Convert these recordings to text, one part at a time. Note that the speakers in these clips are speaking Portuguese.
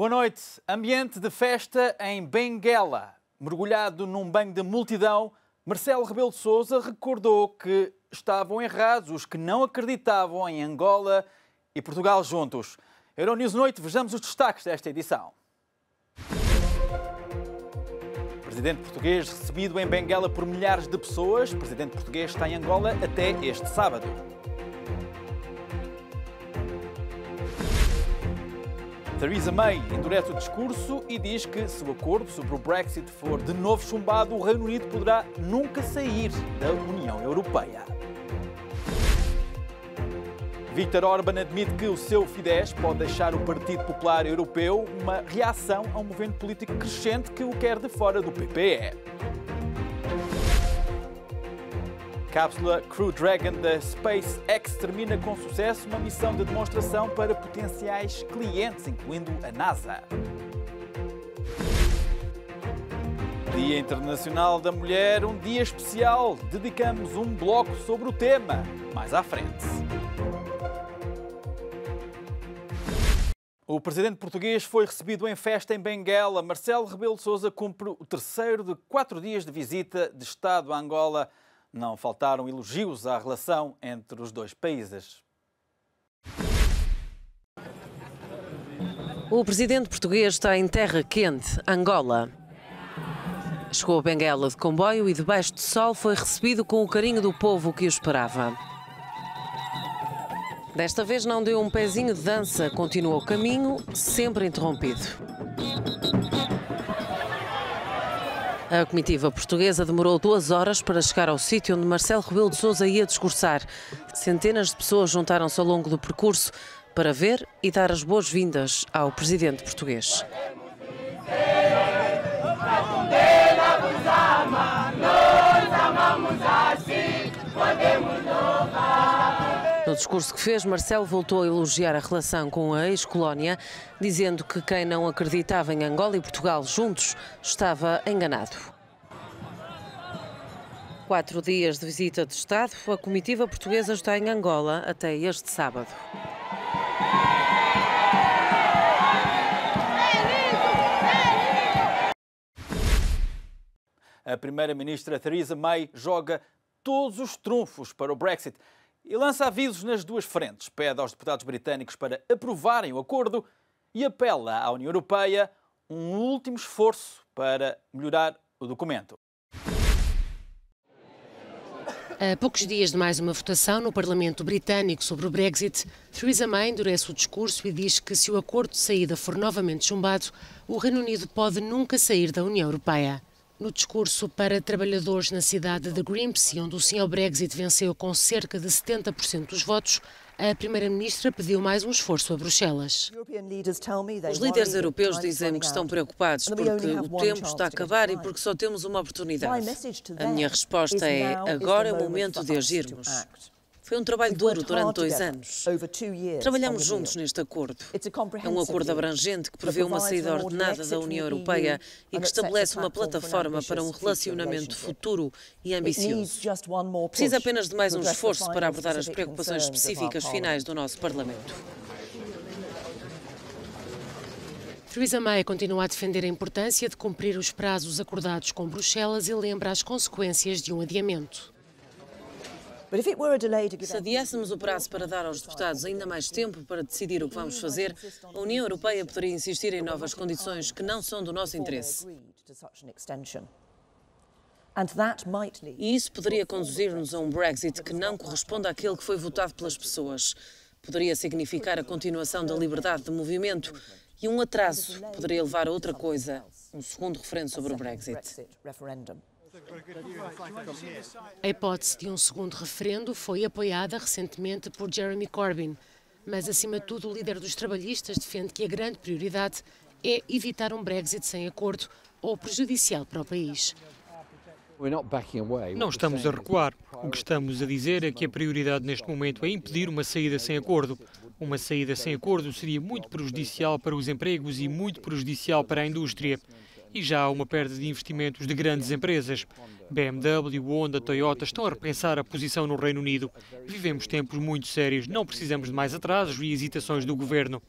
Boa noite. Ambiente de festa em Benguela. Mergulhado num banho de multidão, Marcelo Rebelo de Sousa recordou que estavam errados os que não acreditavam em Angola e Portugal juntos. Euronews Noite, vejamos os destaques desta edição. Presidente português recebido em Benguela por milhares de pessoas. O presidente português está em Angola até este sábado. Theresa May endurece o discurso e diz que, se o acordo sobre o Brexit for de novo chumbado, o Reino Unido poderá nunca sair da União Europeia. Viktor Orbán admite que o seu Fidesz pode deixar o Partido Popular Europeu, uma reação a um movimento político crescente que o quer de fora do PPE. Cápsula Crew Dragon da SpaceX termina com sucesso uma missão de demonstração para potenciais clientes, incluindo a NASA. Dia Internacional da Mulher, um dia especial. Dedicamos um bloco sobre o tema, mais à frente. O presidente português foi recebido em festa em Benguela. Marcelo Rebelo de Sousa cumpre o terceiro de 4 dias de visita de Estado a Angola. Não faltaram elogios à relação entre os dois países. O presidente português está em terra quente, Angola. Chegou a Benguela de comboio e, debaixo de sol, foi recebido com o carinho do povo que o esperava. Desta vez não deu um pezinho de dança, continuou o caminho, sempre interrompido. A comitiva portuguesa demorou 2 horas para chegar ao sítio onde Marcelo Rebelo de Sousa ia discursar. Centenas de pessoas juntaram-se ao longo do percurso para ver e dar as boas-vindas ao presidente português. No discurso que fez, Marcelo voltou a elogiar a relação com a ex-colónia, dizendo que quem não acreditava em Angola e Portugal juntos estava enganado. 4 dias de visita de Estado, a comitiva portuguesa está em Angola até este sábado. A primeira-ministra Theresa May joga todos os trunfos para o Brexit e lança avisos nas 2 frentes. Pede aos deputados britânicos para aprovarem o acordo e apela à União Europeia um último esforço para melhorar o documento. A poucos dias de mais uma votação no Parlamento Britânico sobre o Brexit, Theresa May endurece o discurso e diz que, se o acordo de saída for novamente chumbado, o Reino Unido pode nunca sair da União Europeia. No discurso para trabalhadores na cidade de Grimsby, onde o sim ao Brexit venceu com cerca de 70% dos votos, a primeira-ministra pediu mais um esforço a Bruxelas. Os líderes europeus dizem-me que estão preocupados porque o tempo está a acabar e porque só temos uma oportunidade. A minha resposta é: agora é o momento de agirmos. Foi um trabalho duro durante 2 anos. Trabalhamos juntos neste acordo. É um acordo abrangente que prevê uma saída ordenada da União Europeia e que estabelece uma plataforma para um relacionamento futuro e ambicioso. Precisa apenas de mais um esforço para abordar as preocupações específicas finais do nosso Parlamento. Theresa May continua a defender a importância de cumprir os prazos acordados com Bruxelas e lembra as consequências de um adiamento. Se adiássemos o prazo para dar aos deputados ainda mais tempo para decidir o que vamos fazer, a União Europeia poderia insistir em novas condições que não são do nosso interesse. E isso poderia conduzir-nos a um Brexit que não corresponde àquele que foi votado pelas pessoas. Poderia significar a continuação da liberdade de movimento e um atraso poderia levar a outra coisa, um segundo referendo sobre o Brexit. A hipótese de um segundo referendo foi apoiada recentemente por Jeremy Corbyn, mas, acima de tudo, o líder dos trabalhistas defende que a grande prioridade é evitar um Brexit sem acordo ou prejudicial para o país. Não estamos a recuar. O que estamos a dizer é que a prioridade neste momento é impedir uma saída sem acordo. Uma saída sem acordo seria muito prejudicial para os empregos e muito prejudicial para a indústria. E já há uma perda de investimentos de grandes empresas. BMW, Honda, Toyota estão a repensar a posição no Reino Unido. Vivemos tempos muito sérios, não precisamos de mais atrasos e hesitações do governo.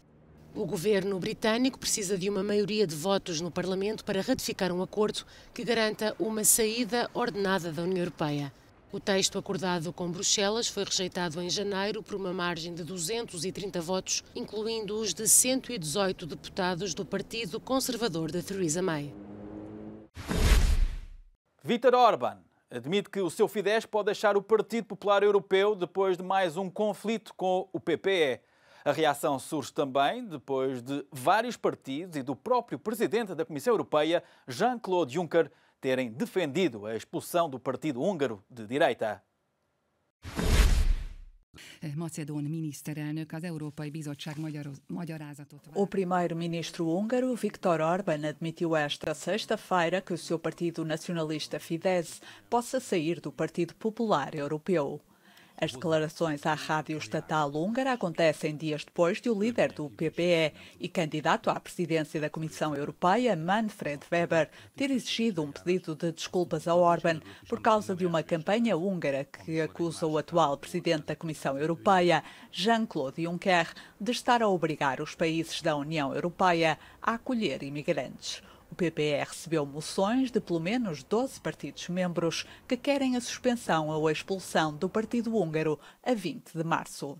O governo britânico precisa de uma maioria de votos no Parlamento para ratificar um acordo que garanta uma saída ordenada da União Europeia. O texto acordado com Bruxelas foi rejeitado em janeiro por uma margem de 230 votos, incluindo os de 118 deputados do Partido Conservador de Theresa May. Viktor Orbán admite que o seu Fidesz pode deixar o Partido Popular Europeu depois de mais um conflito com o PPE. A reação surge também depois de vários partidos e do próprio presidente da Comissão Europeia, Jean-Claude Juncker, terem defendido a expulsão do partido húngaro de direita. O primeiro-ministro húngaro, Viktor Orbán, admitiu esta sexta-feira que o seu partido nacionalista Fidesz possa sair do Partido Popular Europeu. As declarações à rádio estatal húngara acontecem dias depois de o líder do PPE e candidato à presidência da Comissão Europeia, Manfred Weber, ter exigido um pedido de desculpas a Orbán por causa de uma campanha húngara que acusa o atual presidente da Comissão Europeia, Jean-Claude Juncker, de estar a obrigar os países da União Europeia a acolher imigrantes. O PPE recebeu moções de pelo menos 12 partidos-membros que querem a suspensão ou a expulsão do Partido Húngaro a 20 de março.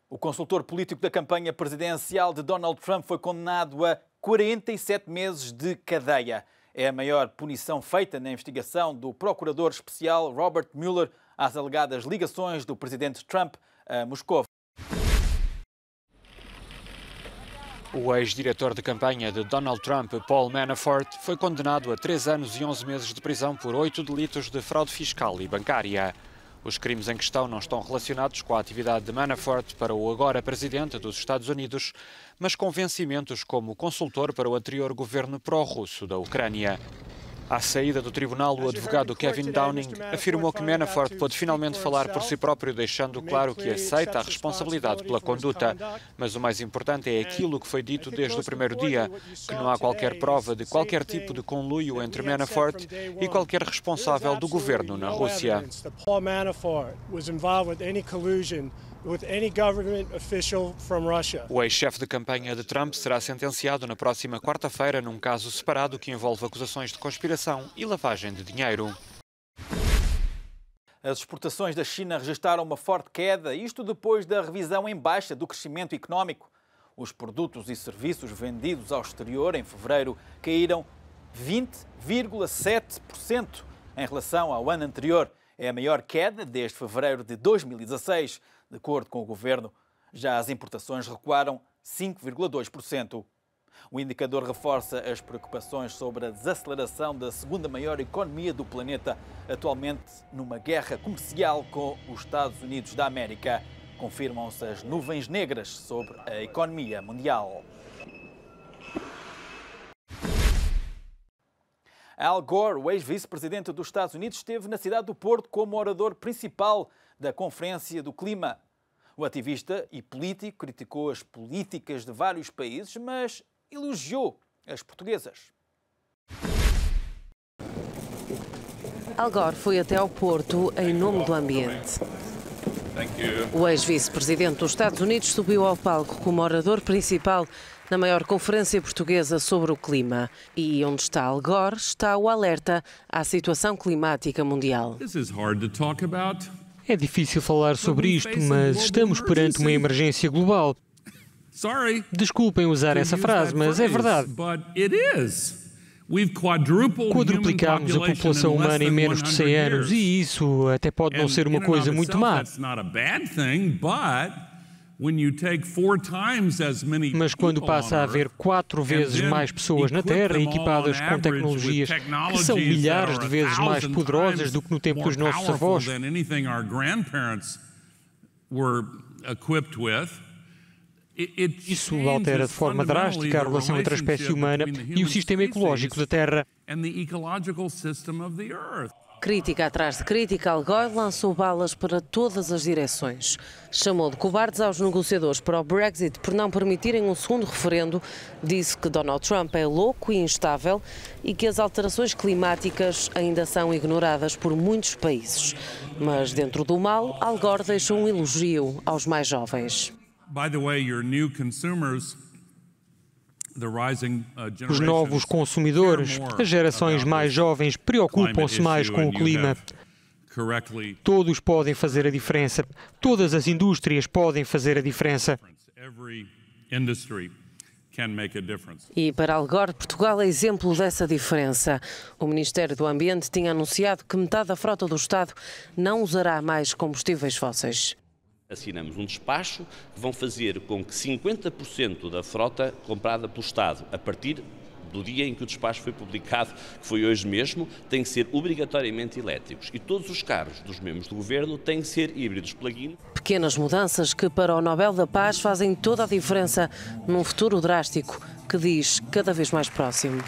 O consultor político da campanha presidencial de Donald Trump foi condenado a 47 meses de cadeia. É a maior punição feita na investigação do procurador especial Robert Mueller às alegadas ligações do presidente Trump a Moscou. O ex-diretor de campanha de Donald Trump, Paul Manafort, foi condenado a 3 anos e 11 meses de prisão por 8 delitos de fraude fiscal e bancária. Os crimes em questão não estão relacionados com a atividade de Manafort para o agora presidente dos Estados Unidos, mas com vencimentos como consultor para o anterior governo pró-russo da Ucrânia. À saída do tribunal, o advogado Kevin Downing afirmou que Manafort pôde finalmente falar por si próprio, deixando claro que aceita a responsabilidade pela conduta. Mas o mais importante é aquilo que foi dito desde o primeiro dia, que não há qualquer prova de qualquer tipo de conluio entre Manafort e qualquer responsável do governo na Rússia. O ex-chefe de campanha de Trump será sentenciado na próxima quarta-feira num caso separado que envolve acusações de conspiração e lavagem de dinheiro. As exportações da China registraram uma forte queda, isto depois da revisão em baixa do crescimento económico. Os produtos e serviços vendidos ao exterior em fevereiro caíram 20,7% em relação ao ano anterior. É a maior queda desde fevereiro de 2016. De acordo com o governo, já as importações recuaram 5,2%. O indicador reforça as preocupações sobre a desaceleração da segunda maior economia do planeta, atualmente numa guerra comercial com os Estados Unidos da América. Confirmam-se as nuvens negras sobre a economia mundial. Al Gore, o ex-vice-presidente dos Estados Unidos, esteve na cidade do Porto como orador principal da Conferência do Clima. O ativista e político criticou as políticas de vários países, mas elogiou as portuguesas. Al Gore foi até ao Porto em nome do ambiente. O ex-vice-presidente dos Estados Unidos subiu ao palco como orador principal na maior conferência portuguesa sobre o clima. E onde está Al Gore está o alerta à situação climática mundial. É difícil falar sobre isto, mas estamos perante uma emergência global. Desculpem usar essa frase, mas é verdade. Quadruplicámos a população humana em menos de 100 anos e isso até pode não ser uma coisa muito má. Mas quando passa a haver 4 vezes mais pessoas na Terra equipadas com tecnologias que são milhares de vezes mais poderosas do que no tempo dos nossos avós, isso altera de forma drástica a relação entre a espécie humana e o sistema ecológico da Terra. Crítica atrás de crítica, Al Gore lançou balas para todas as direções. Chamou de cobardes aos negociadores para o Brexit por não permitirem um segundo referendo. Disse que Donald Trump é louco e instável e que as alterações climáticas ainda são ignoradas por muitos países. Mas dentro do mal, Al Gore deixou um elogio aos mais jovens. By the way, your new consumers, os novos consumidores, as gerações mais jovens, preocupam-se mais com o clima. Todos podem fazer a diferença. Todas as indústrias podem fazer a diferença. E para Al Gore, Portugal é exemplo dessa diferença. O Ministério do Ambiente tinha anunciado que metade da frota do Estado não usará mais combustíveis fósseis. Assinamos um despacho que vão fazer com que 50% da frota comprada pelo Estado, a partir do dia em que o despacho foi publicado, que foi hoje mesmo, tem que ser obrigatoriamente elétricos. E todos os carros dos membros do Governo têm que ser híbridos plug-in. Pequenas mudanças que para o Nobel da Paz fazem toda a diferença num futuro drástico que diz cada vez mais próximo.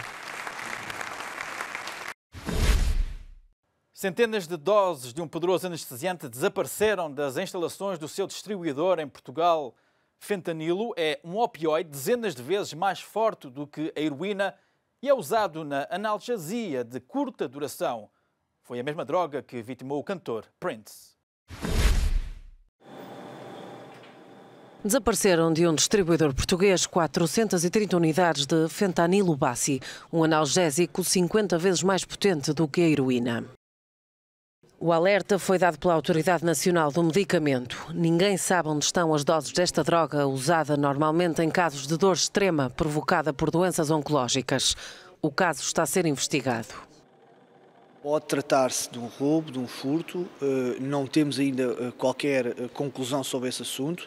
Centenas de doses de um poderoso anestesiante desapareceram das instalações do seu distribuidor em Portugal. Fentanilo é um opioide dezenas de vezes mais forte do que a heroína e é usado na analgesia de curta duração. Foi a mesma droga que vitimou o cantor Prince. Desapareceram de um distribuidor português 430 unidades de fentanilo Bassi, um analgésico 50 vezes mais potente do que a heroína. O alerta foi dado pela Autoridade Nacional do Medicamento. Ninguém sabe onde estão as doses desta droga, usada normalmente em casos de dor extrema provocada por doenças oncológicas. O caso está a ser investigado. Pode tratar-se de um roubo, de um furto. Não temos ainda qualquer conclusão sobre esse assunto.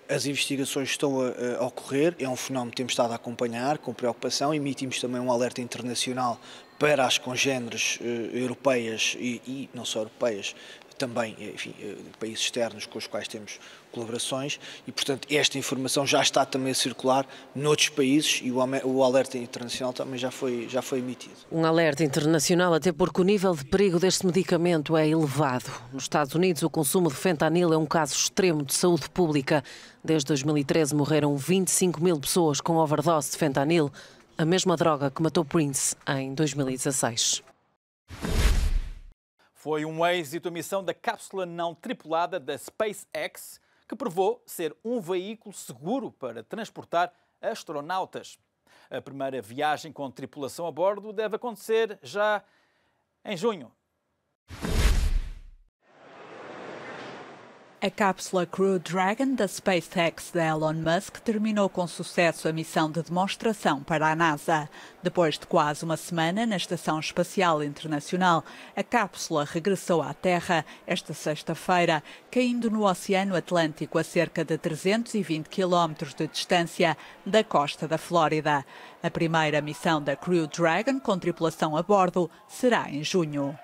As investigações estão a ocorrer. É um fenómeno que temos estado a acompanhar com preocupação. Emitimos também um alerta internacional para as congêneres europeias e não só europeias, também, enfim, países externos com os quais temos colaborações e, portanto, esta informação já está também a circular noutros países e o alerta internacional também já foi emitido. Um alerta internacional até porque o nível de perigo deste medicamento é elevado. Nos Estados Unidos, o consumo de fentanilo é um caso extremo de saúde pública. Desde 2013 morreram 25 mil pessoas com overdose de fentanilo, a mesma droga que matou Prince em 2016. Foi um êxito a missão da cápsula não tripulada da SpaceX, que provou ser um veículo seguro para transportar astronautas. A primeira viagem com tripulação a bordo deve acontecer já em junho. A cápsula Crew Dragon da SpaceX de Elon Musk terminou com sucesso a missão de demonstração para a NASA. Depois de quase uma semana na Estação Espacial Internacional, a cápsula regressou à Terra esta sexta-feira, caindo no Oceano Atlântico a cerca de 320 km de distância da costa da Flórida. A primeira missão da Crew Dragon com tripulação a bordo será em junho.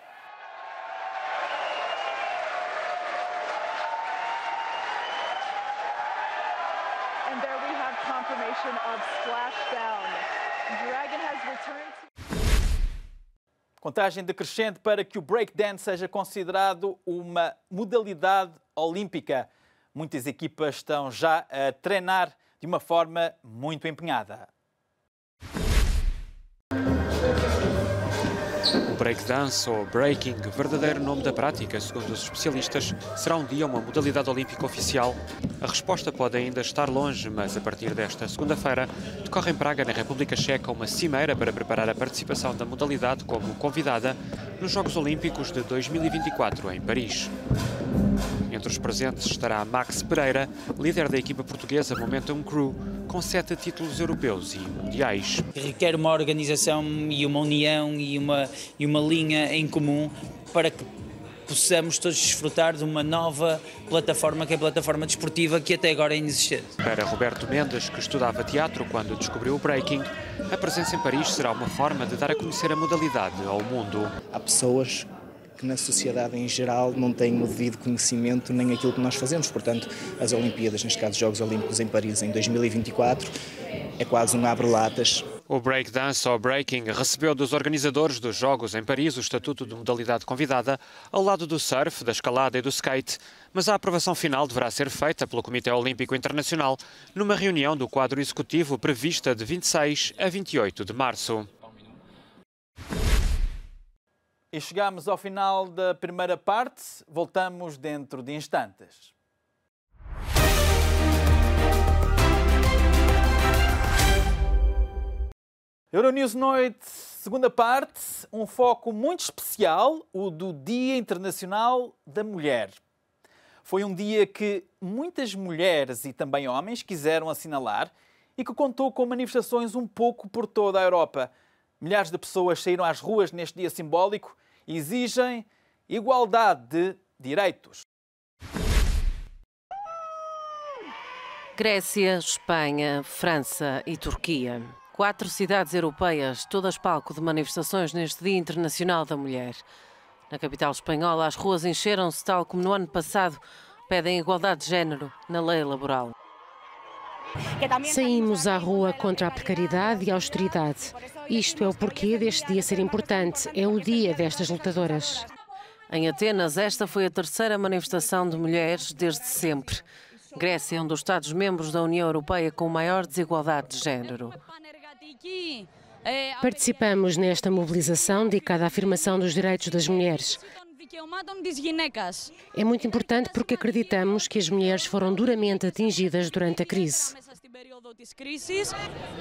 Contagem decrescente para que o breakdance seja considerado uma modalidade olímpica. Muitas equipas estão já a treinar de uma forma muito empenhada. O breakdance ou breaking, verdadeiro nome da prática, segundo os especialistas, será um dia uma modalidade olímpica oficial. A resposta pode ainda estar longe, mas a partir desta segunda-feira decorre em Praga, na República Checa, uma cimeira para preparar a participação da modalidade como convidada nos Jogos Olímpicos de 2024 em Paris. Entre os presentes estará Max Pereira, líder da equipa portuguesa Momentum Crew, com 7 títulos europeus e mundiais. Requer uma organização e uma união e uma linha em comum para que possamos todos desfrutar de uma nova plataforma, que é a plataforma desportiva, que até agora é inexistente. Para Roberto Mendes, que estudava teatro quando descobriu o breaking, a presença em Paris será uma forma de dar a conhecer a modalidade ao mundo. Há pessoas que na sociedade em geral não têm o devido conhecimento nem aquilo que nós fazemos. Portanto, as Olimpíadas, neste caso os Jogos Olímpicos em Paris em 2024, é quase um abre-latas. O breakdance ou breaking recebeu dos organizadores dos Jogos em Paris o estatuto de modalidade convidada, ao lado do surf, da escalada e do skate, mas a aprovação final deverá ser feita pelo Comitê Olímpico Internacional numa reunião do quadro executivo prevista de 26 a 28 de março. E chegamos ao final da primeira parte. Voltamos dentro de instantes. Euronews Noite, segunda parte, um foco muito especial, o do Dia Internacional da Mulher. Foi um dia que muitas mulheres e também homens quiseram assinalar e que contou com manifestações um pouco por toda a Europa. Milhares de pessoas saíram às ruas neste dia simbólico e exigem igualdade de direitos. Grécia, Espanha, França e Turquia. 4 cidades europeias, todas palco de manifestações neste Dia Internacional da Mulher. Na capital espanhola, as ruas encheram-se, tal como no ano passado, pedem igualdade de género na lei laboral. Saímos à rua contra a precariedade e a austeridade. Isto é o porquê deste dia ser importante. É o dia destas lutadoras. Em Atenas, esta foi a terceira manifestação de mulheres desde sempre. Grécia é um dos Estados-membros da União Europeia com maior desigualdade de género. Participamos nesta mobilização dedicada à afirmação dos direitos das mulheres. É muito importante porque acreditamos que as mulheres foram duramente atingidas durante a crise.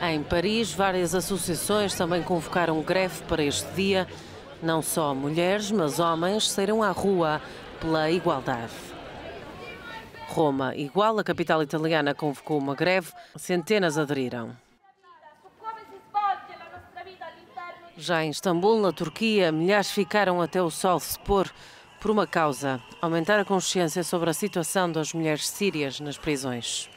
Em Paris, várias associações também convocaram greve para este dia. Não só mulheres, mas homens saíram à rua pela igualdade. Roma, igual, a capital italiana, convocou uma greve. Centenas aderiram. Já em Istambul, na Turquia, milhares ficaram até o sol se pôr por uma causa: aumentar a consciência sobre a situação das mulheres sírias nas prisões.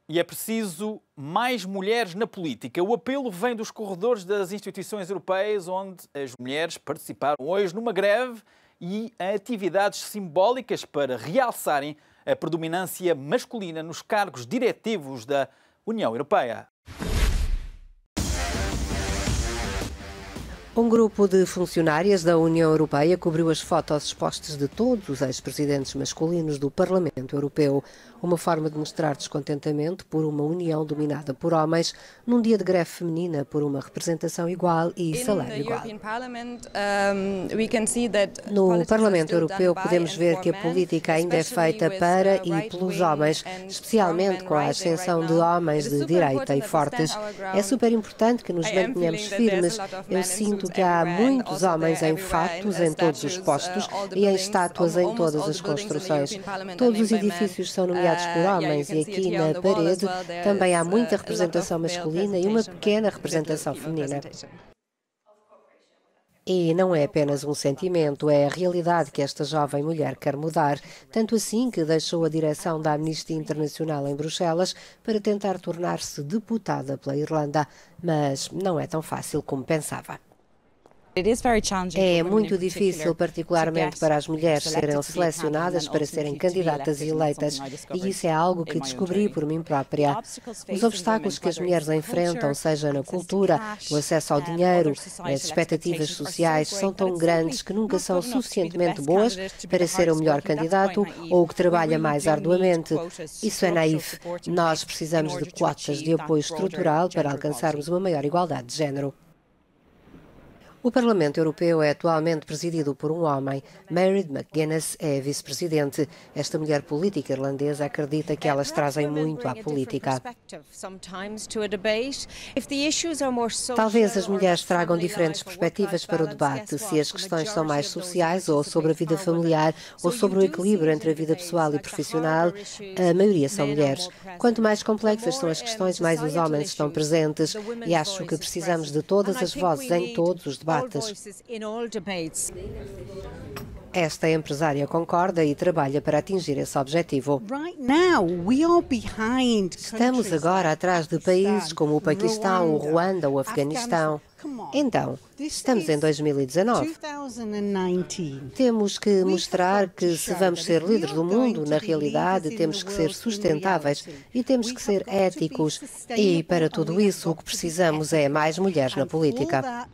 E é preciso mais mulheres na política. O apelo vem dos corredores das instituições europeias, onde as mulheres participaram hoje numa greve e atividades simbólicas para realçarem a predominância masculina nos cargos diretivos da União Europeia. Um grupo de funcionárias da União Europeia cobriu as fotos expostas de todos os ex-presidentes masculinos do Parlamento Europeu, uma forma de mostrar descontentamento por uma União dominada por homens, num dia de greve feminina por uma representação igual e salário igual. No Parlamento Europeu podemos ver que a política ainda é feita para e pelos homens, especialmente com a ascensão de homens de direita e fortes. É super importante que nos mantenhamos firmes. Eu sinto que há muitos homens em fatos em todos os postos e em estátuas em todas as construções. Todos os edifícios são nomeados por homens e aqui na parede também há muita representação masculina e uma pequena representação feminina. E não é apenas um sentimento, é a realidade que esta jovem mulher quer mudar, tanto assim que deixou a direção da Amnistia Internacional em Bruxelas para tentar tornar-se deputada pela Irlanda, mas não é tão fácil como pensava. É muito difícil, particularmente para as mulheres, serem selecionadas para serem candidatas e eleitas, e isso é algo que descobri por mim própria. Os obstáculos que as mulheres enfrentam, seja na cultura, no acesso ao dinheiro, nas expectativas sociais, são tão grandes que nunca são suficientemente boas para ser o melhor candidato ou o que trabalha mais arduamente. Isso é naif. Nós precisamos de cotas de apoio estrutural para alcançarmos uma maior igualdade de género. O Parlamento Europeu é atualmente presidido por um homem. Mairead McGuinness é vice-presidente. Esta mulher política irlandesa acredita que elas trazem muito à política. Talvez as mulheres tragam diferentes perspectivas para o debate, se as questões são mais sociais ou sobre a vida familiar ou sobre o equilíbrio entre a vida pessoal e profissional. A maioria são mulheres. Quanto mais complexas são as questões, mais os homens estão presentes. E acho que precisamos de todas as vozes em todos os debates. Esta empresária concorda e trabalha para atingir esse objetivo. Estamos agora atrás de países como o Paquistão, o Ruanda ou o Afeganistão. Então, estamos em 2019. Temos que mostrar que se vamos ser líderes do mundo, na realidade temos que ser sustentáveis e temos que ser éticos. E para tudo isso o que precisamos é mais mulheres na política.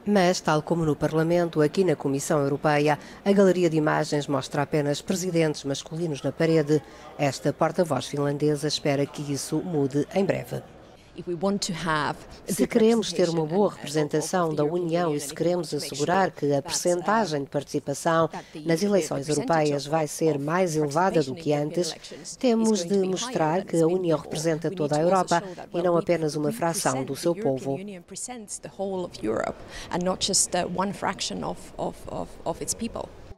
Mas, tal como no Parlamento, aqui na Comissão Europeia, a galeria de imagens mostra apenas presidentes masculinos na parede. Esta porta-voz finlandesa espera que isso mude em breve. Se queremos ter uma boa representação da União e se queremos assegurar que a percentagem de participação nas eleições europeias vai ser mais elevada do que antes, temos de mostrar que a União representa toda a Europa e não apenas uma fração do seu povo.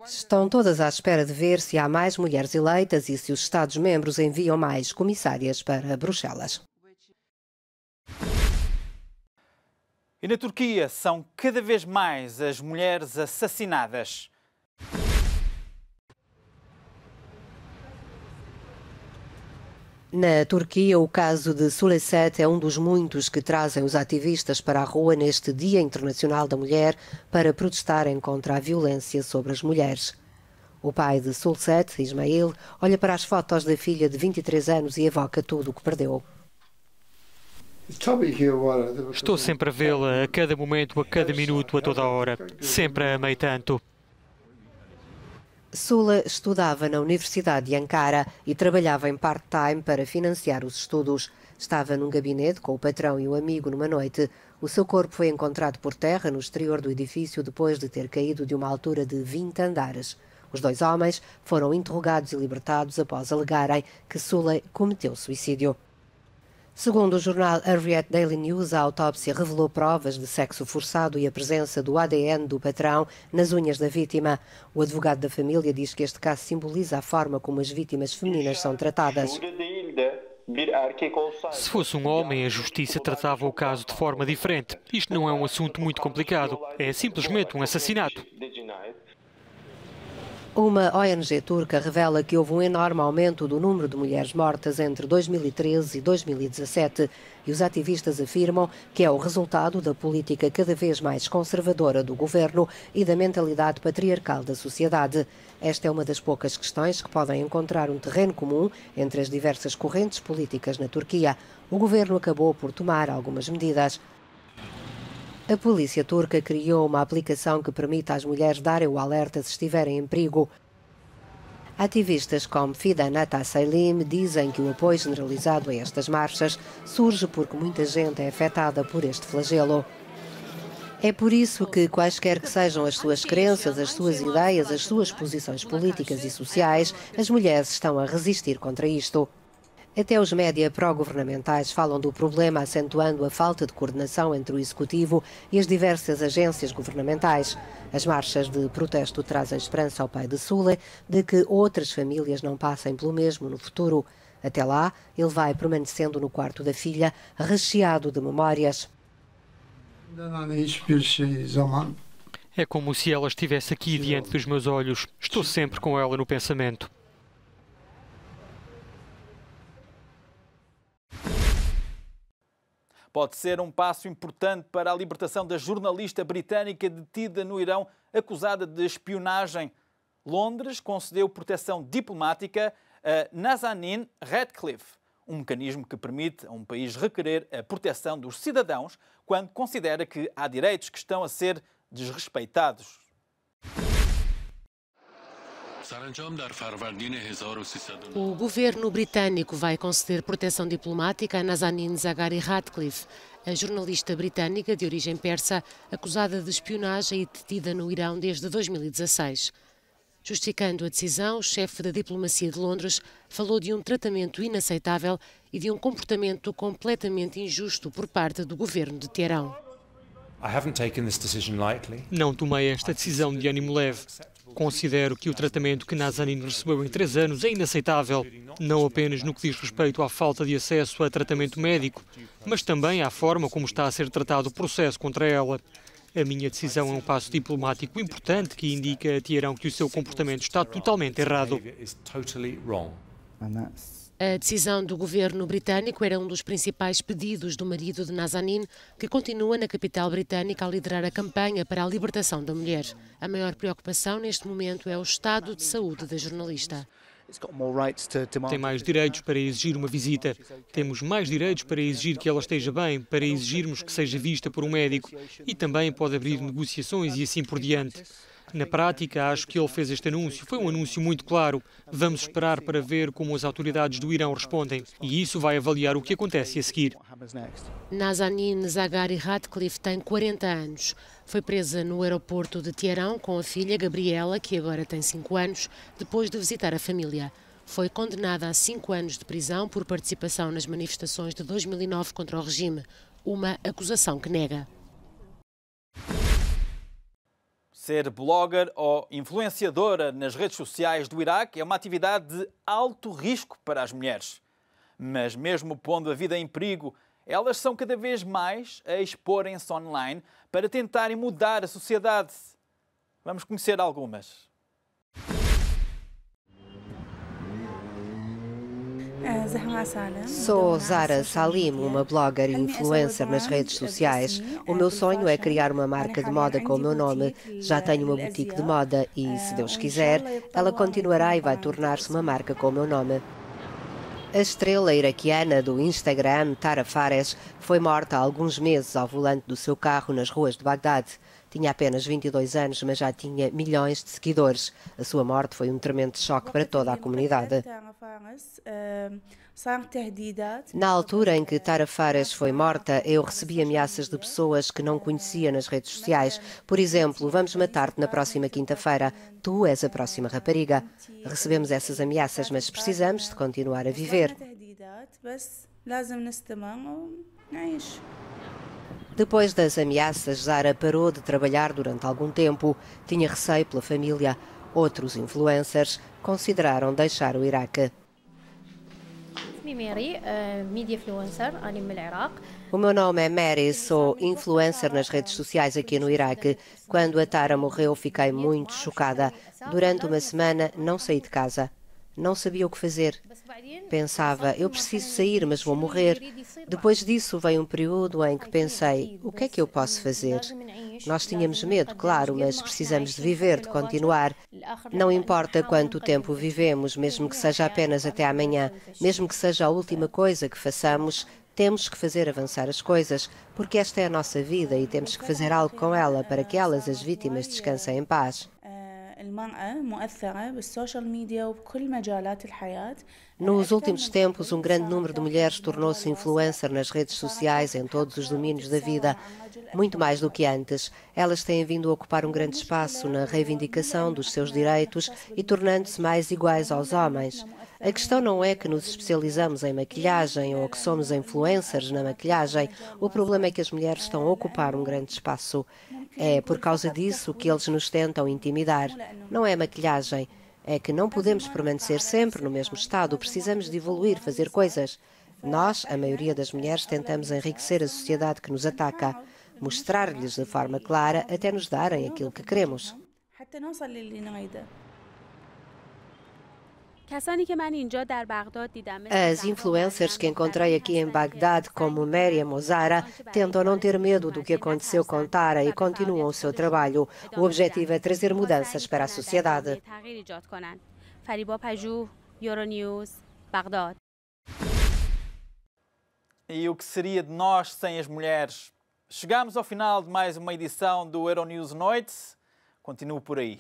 Estão todas à espera de ver se há mais mulheres eleitas e se os Estados-membros enviam mais comissárias para Bruxelas. E na Turquia são cada vez mais as mulheres assassinadas. Na Turquia, o caso de Suleyset é um dos muitos que trazem os ativistas para a rua neste Dia Internacional da Mulher para protestarem contra a violência sobre as mulheres. O pai de Suleyset, Ismail, olha para as fotos da filha de 23 anos e evoca tudo o que perdeu. Estou sempre a vê-la, a cada momento, a cada minuto, a toda a hora. Sempre a amei tanto. Sula estudava na Universidade de Ankara e trabalhava em part-time para financiar os estudos. Estava num gabinete com o patrão e um amigo numa noite. O seu corpo foi encontrado por terra no exterior do edifício depois de ter caído de uma altura de 20 andares. Os dois homens foram interrogados e libertados após alegarem que Sula cometeu suicídio. Segundo o jornal Hurriyet Daily News, a autópsia revelou provas de sexo forçado e a presença do ADN do patrão nas unhas da vítima. O advogado da família diz que este caso simboliza a forma como as vítimas femininas são tratadas. Se fosse um homem, a justiça tratava o caso de forma diferente. Isto não é um assunto muito complicado. É simplesmente um assassinato. Uma ONG turca revela que houve um enorme aumento do número de mulheres mortas entre 2013 e 2017 e os ativistas afirmam que é o resultado da política cada vez mais conservadora do governo e da mentalidade patriarcal da sociedade. Esta é uma das poucas questões que podem encontrar um terreno comum entre as diversas correntes políticas na Turquia. O governo acabou por tomar algumas medidas. A polícia turca criou uma aplicação que permite às mulheres darem o alerta se estiverem em perigo. Ativistas como Fidan Atasaylim dizem que o apoio generalizado a estas marchas surge porque muita gente é afetada por este flagelo. É por isso que, quaisquer que sejam as suas crenças, as suas ideias, as suas posições políticas e sociais, as mulheres estão a resistir contra isto. Até os média pró-governamentais falam do problema, acentuando a falta de coordenação entre o Executivo e as diversas agências governamentais. As marchas de protesto trazem esperança ao pai de Sule de que outras famílias não passem pelo mesmo no futuro. Até lá, ele vai permanecendo no quarto da filha, recheado de memórias. É como se ela estivesse aqui diante dos meus olhos. Estou sempre com ela no pensamento. Pode ser um passo importante para a libertação da jornalista britânica detida no Irão, acusada de espionagem. Londres concedeu proteção diplomática a Nazanin Ratcliffe, um mecanismo que permite a um país requerer a proteção dos cidadãos quando considera que há direitos que estão a ser desrespeitados. O governo britânico vai conceder proteção diplomática a Nazanin Zaghari Ratcliffe, a jornalista britânica de origem persa, acusada de espionagem e detida no Irão desde 2016. Justificando a decisão, o chefe da diplomacia de Londres falou de um tratamento inaceitável e de um comportamento completamente injusto por parte do governo de Teherão. Não tomei esta decisão de ânimo leve. Considero que o tratamento que Nazanin recebeu em 3 anos é inaceitável, não apenas no que diz respeito à falta de acesso a tratamento médico, mas também à forma como está a ser tratado o processo contra ela. A minha decisão é um passo diplomático importante que indica a Teherão que o seu comportamento está totalmente errado. A decisão do governo britânico era um dos principais pedidos do marido de Nazanin, que continua na capital britânica a liderar a campanha para a libertação da mulher. A maior preocupação neste momento é o estado de saúde da jornalista. Tem mais direitos para exigir uma visita. Temos mais direitos para exigir que ela esteja bem, para exigirmos que seja vista por um médico e também pode abrir negociações e assim por diante. Na prática, acho que ele fez este anúncio. Foi um anúncio muito claro. Vamos esperar para ver como as autoridades do Irão respondem. E isso vai avaliar o que acontece a seguir. Nazanin Zaghari Ratcliffe tem 40 anos. Foi presa no aeroporto de Teherão com a filha Gabriela, que agora tem 5 anos, depois de visitar a família. Foi condenada a 5 anos de prisão por participação nas manifestações de 2009 contra o regime, uma acusação que nega. Ser blogger ou influenciadora nas redes sociais do Iraque é uma atividade de alto risco para as mulheres. Mas mesmo pondo a vida em perigo, elas são cada vez mais a exporem-se online para tentarem mudar a sociedade. Vamos conhecer algumas. Sou Zara Salim, uma blogger e influencer nas redes sociais. O meu sonho é criar uma marca de moda com o meu nome. Já tenho uma boutique de moda e, se Deus quiser, ela continuará e vai tornar-se uma marca com o meu nome. A estrela iraquiana do Instagram, Tara Fares, foi morta há alguns meses ao volante do seu carro nas ruas de Bagdade. Tinha apenas 22 anos, mas já tinha milhões de seguidores. A sua morte foi um tremendo choque para toda a comunidade. Na altura em que Tara Fares foi morta, eu recebi ameaças de pessoas que não conhecia nas redes sociais. Por exemplo, vamos matar-te na próxima quinta-feira. Tu és a próxima rapariga. Recebemos essas ameaças, mas precisamos de continuar a viver. Depois das ameaças, Zara parou de trabalhar durante algum tempo. Tinha receio pela família. Outros influencers consideraram deixar o Iraque. O meu nome é Mary, sou influencer nas redes sociais aqui no Iraque. Quando a Tara morreu, fiquei muito chocada. Durante uma semana, não saí de casa. Não sabia o que fazer. Pensava, eu preciso sair, mas vou morrer. Depois disso veio um período em que pensei, o que é que eu posso fazer? Nós tínhamos medo, claro, mas precisamos de viver, de continuar. Não importa quanto tempo vivemos, mesmo que seja apenas até amanhã, mesmo que seja a última coisa que façamos, temos que fazer avançar as coisas, porque esta é a nossa vida e temos que fazer algo com ela para que elas, as vítimas, descansem em paz. Nos últimos tempos, um grande número de mulheres tornou-se influencer nas redes sociais em todos os domínios da vida. Muito mais do que antes, elas têm vindo a ocupar um grande espaço na reivindicação dos seus direitos e tornando-se mais iguais aos homens. A questão não é que nos especializamos em maquilhagem ou que somos influencers na maquilhagem. O problema é que as mulheres estão a ocupar um grande espaço. É por causa disso que eles nos tentam intimidar. Não é maquilhagem. É que não podemos permanecer sempre no mesmo estado. Precisamos de evoluir, fazer coisas. Nós, a maioria das mulheres, tentamos enriquecer a sociedade que nos ataca. Mostrar-lhes de forma clara até nos darem aquilo que queremos. As influencers que encontrei aqui em Bagdade, como Maryam ou Zara, tentam não ter medo do que aconteceu com Tara e continuam o seu trabalho. O objetivo é trazer mudanças para a sociedade. E o que seria de nós sem as mulheres? Chegamos ao final de mais uma edição do Euronews Noite. Continuo por aí.